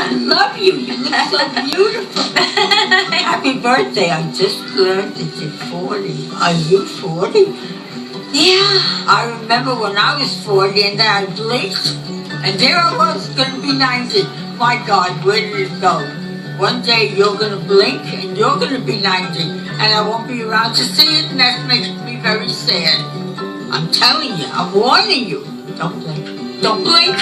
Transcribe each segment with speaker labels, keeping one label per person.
Speaker 1: I love you. You look so beautiful. Happy birthday. I just learned that you're 40. Are you 40?
Speaker 2: Yeah.
Speaker 1: I remember when I was 40 and then I blinked and there I was going to be 90. My God, where did it go? One day you're going to blink and you're going to be 90 and I won't be around to see it, and that makes me very sad. I'm telling you, I'm warning you. Don't blink. Don't blink.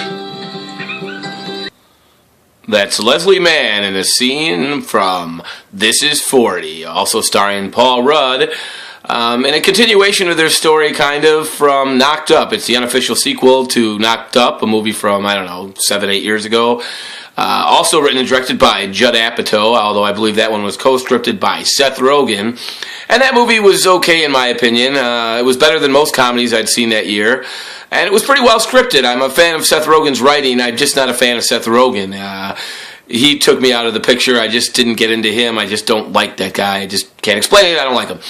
Speaker 3: That's Leslie Mann in a scene from This Is 40, also starring Paul Rudd. In a continuation of their story, kind of, from Knocked Up. It's the unofficial sequel to Knocked Up, a movie from, 7-8 years ago. Also written and directed by Judd Apatow, although I believe that one was co-scripted by Seth Rogen. And that movie was okay, in my opinion. It was better than most comedies I'd seen that year. And it was pretty well scripted. I'm a fan of Seth Rogen's writing. I'm just not a fan of Seth Rogen. He took me out of the picture. I just didn't get into him. I just don't like that guy. I just can't explain it. I don't like him.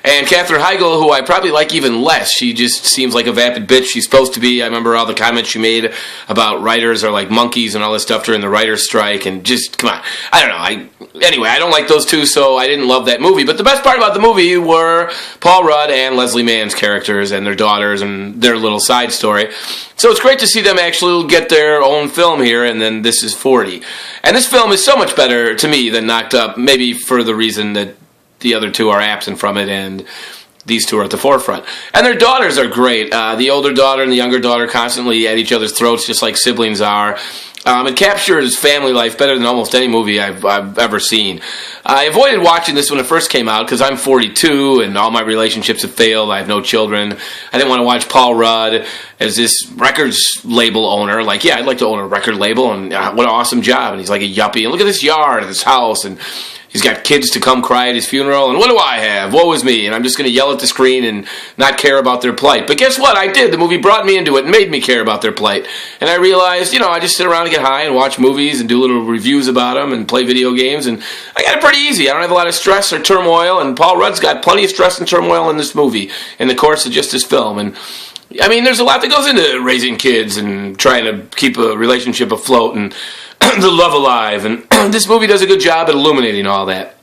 Speaker 3: And Katherine Heigl, who I probably like even less. She just seems like a vapid bitch. She's supposed to be. I remember all the comments she made about writers are like monkeys and all this stuff during the writer's strike. And just, come on. I don't know. Anyway, I don't like those two, so I didn't love that movie. But the best part about the movie were Paul Rudd and Leslie Mann's characters and their daughters and their little side story. So it's great to see them actually get their own film here, and then This Is 40. And this film is so much better to me than Knocked Up, maybe for the reason that the other two are absent from it, and these two are at the forefront. And their daughters are great. The older daughter and the younger daughter constantly at each other's throats, just like siblings are. It captures family life better than almost any movie I've ever seen. I avoided watching this when it first came out because I'm 42 and all my relationships have failed. I have no children. I didn't want to watch Paul Rudd as this records label owner. Like, yeah, I'd like to own a record label, and what an awesome job. And he's like a yuppie. And look at this yard, this house, and he's got kids to come cry at his funeral, and what do I have? Woe is me, and I'm just going to yell at the screen and not care about their plight. But guess what? I did. The movie brought me into it and made me care about their plight. And I realized, I just sit around and get high and watch movies and do little reviews about them and play video games, and I got it pretty easy. I don't have a lot of stress or turmoil, and Paul Rudd's got plenty of stress and turmoil in this movie in the course of just this film. And there's a lot that goes into raising kids and trying to keep a relationship afloat and the love alive, and this movie does a good job at illuminating all that.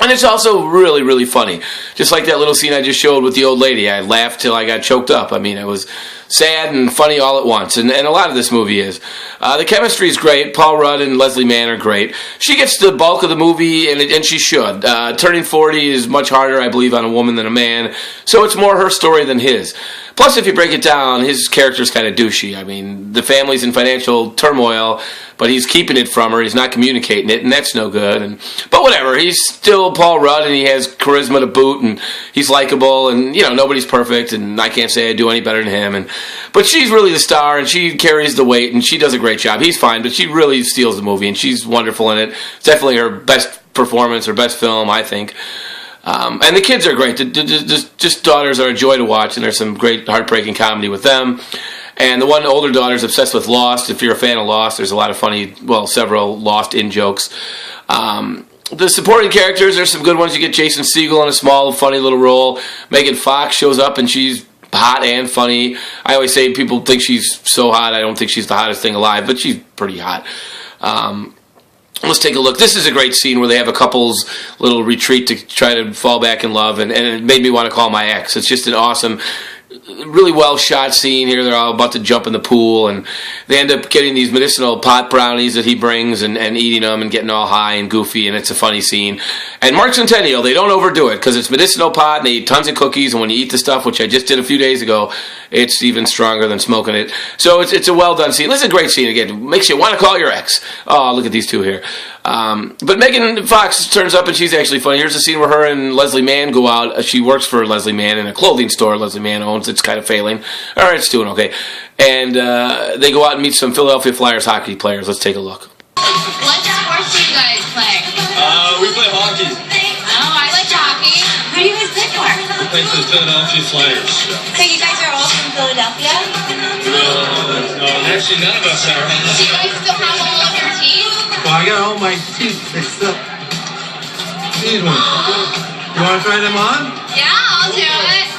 Speaker 3: And it's also really, really funny. Just like that little scene I just showed with the old lady. I laughed till I got choked up. It was sad and funny all at once. And a lot of this movie is. The chemistry is great. Paul Rudd and Leslie Mann are great. She gets the bulk of the movie, and she should. Turning 40 is much harder, I believe, on a woman than a man. So it's more her story than his. Plus, if you break it down, his character's kind of douchey. The family's in financial turmoil, but he's keeping it from her. He's not communicating it, and that's no good. But whatever, he's still Paul Rudd, and he has charisma to boot, and he's likable, and, nobody's perfect, and I can't say I do any better than him. But she's really the star, and she carries the weight, and she does a great job. He's fine, but she really steals the movie, and she's wonderful in it. It's definitely her best performance, her best film, I think. And the kids are great. Just daughters are a joy to watch, and there's some great heartbreaking comedy with them. And the one older daughter's obsessed with Lost. If you're a fan of Lost, there's a lot of funny, several Lost in-jokes. The supporting characters, there's some good ones. You get Jason Segel in a small, funny little role. Megan Fox shows up, and she's hot and funny. I always say people think she's so hot. I don't think she's the hottest thing alive, but she's pretty hot. Let's take a look. This is a great scene where they have a couple's little retreat to try to fall back in love, and it made me want to call my ex. It's just an awesome, really well shot scene here. They're all about to jump in the pool, and they end up getting these medicinal pot brownies that he brings and eating them and getting all high and goofy, and it's a funny scene. And Mark Centennial, they don't overdo it because it's medicinal pot and they eat tons of cookies, and when you eat the stuff, which I just did a few days ago, it's even stronger than smoking it. So it's a well done scene. This is a great scene. Again, it makes you want to call your ex. Oh, look at these two here. But Megan Fox turns up and she's actually funny. Here's a scene where her and Leslie Mann go out. She works for Leslie Mann in a clothing store Leslie Mann owns. It's kind of failing. All right, it's doing okay. And they go out and meet some Philadelphia Flyers hockey players. Let's take a look.
Speaker 2: What sports do you guys play?
Speaker 4: We play hockey.
Speaker 2: Oh, I like hockey. Who do you guys play for?
Speaker 4: We play for the Philadelphia Flyers.
Speaker 2: So you guys are all from Philadelphia?
Speaker 4: No, actually none of us are.
Speaker 2: Do you guys still have all of your teeth?
Speaker 4: Well, I got all my teeth fixed up. These ones. You want to try them on?
Speaker 2: Yeah, I'll do it.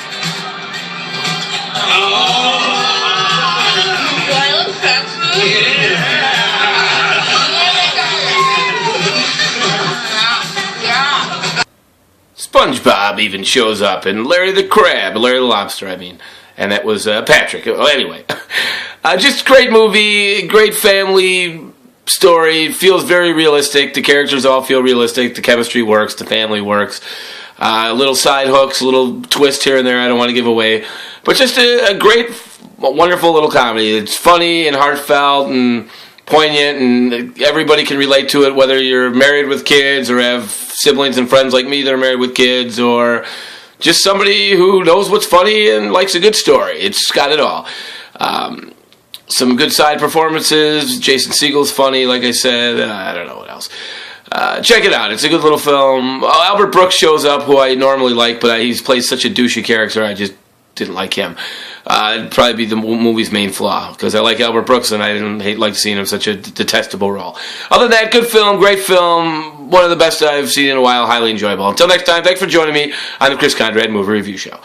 Speaker 4: Oh!
Speaker 2: Do I look sexy?
Speaker 4: Yeah!
Speaker 2: I'm gonna make a
Speaker 3: SpongeBob even shows up, and Larry the Lobster, I mean. And that was Patrick. Well, anyway, just great movie, great family story. Feels very realistic. The characters all feel realistic. The chemistry works. The family works. Little side hooks, a little twist here and there I don't want to give away. But just a great, wonderful little comedy. It's funny and heartfelt and poignant, and everybody can relate to it, whether you're married with kids or have siblings and friends like me that are married with kids, or just somebody who knows what's funny and likes a good story. It's got it all. Some good side performances. Jason Segel's funny, like I said. I don't know what else. Check it out. It's a good little film. Albert Brooks shows up, who I normally like, but he plays such a douchey character, I just didn't like him. It'd probably be the movie's main flaw, because I like Albert Brooks, and I didn't like seeing him in such a detestable role. Other than that, good film, great film, one of the best I've seen in a while, highly enjoyable. Until next time, thanks for joining me on the Kris Kondrad Movie Review Show.